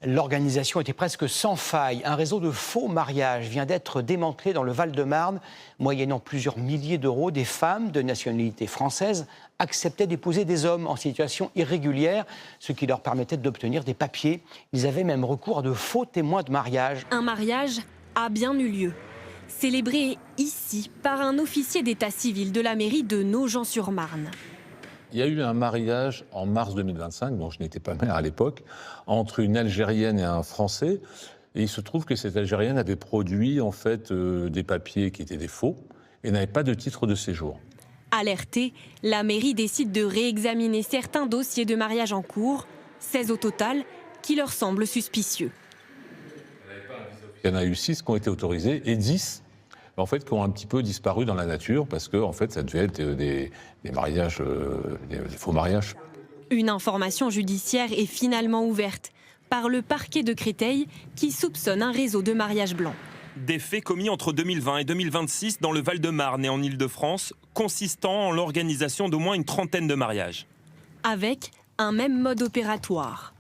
L'organisation était presque sans faille. Un réseau de faux mariages vient d'être démantelé dans le Val-de-Marne. Moyennant plusieurs milliers d'euros, des femmes de nationalité française acceptaient d'épouser des hommes en situation irrégulière, ce qui leur permettait d'obtenir des papiers. Ils avaient même recours à de faux témoins de mariage. Un mariage a bien eu lieu. Célébré ici par un officier d'état civil de la mairie de Nogent-sur-Marne. Il y a eu un mariage en mars 2025, dont je n'étais pas maire à l'époque, entre une Algérienne et un Français. Et il se trouve que cette Algérienne avait produit en fait des papiers qui étaient des faux et n'avait pas de titre de séjour. Alertée, la mairie décide de réexaminer certains dossiers de mariage en cours, 16 au total, qui leur semblent suspicieux. Il y en a eu 6 qui ont été autorisés et 10 en fait, qui ont un petit peu disparu dans la nature parce que en fait, ça devait être des mariages, des faux mariages. Une information judiciaire est finalement ouverte par le parquet de Créteil qui soupçonne un réseau de mariages blancs. Des faits commis entre 2020 et 2026 dans le Val-de-Marne et en Île-de-France, consistant en l'organisation d'au moins une trentaine de mariages. Avec un même mode opératoire.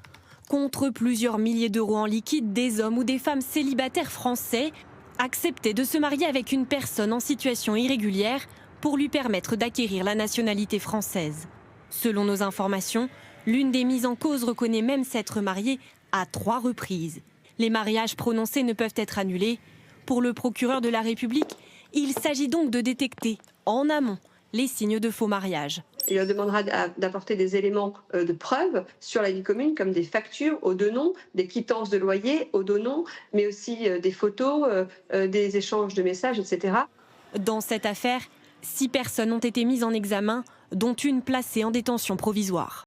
Contre plusieurs milliers d'euros en liquide, des hommes ou des femmes célibataires français acceptaient de se marier avec une personne en situation irrégulière pour lui permettre d'acquérir la nationalité française. Selon nos informations, l'une des mises en cause reconnaît même s'être mariée à 3 reprises. Les mariages prononcés ne peuvent être annulés. Pour le procureur de la République, il s'agit donc de détecter en amont les signes de faux mariage. Il leur demandera d'apporter des éléments de preuve sur la vie commune, comme des factures aux 2 noms, des quittances de loyer aux 2 noms, mais aussi des photos, des échanges de messages, etc. Dans cette affaire, 6 personnes ont été mises en examen, dont une placée en détention provisoire.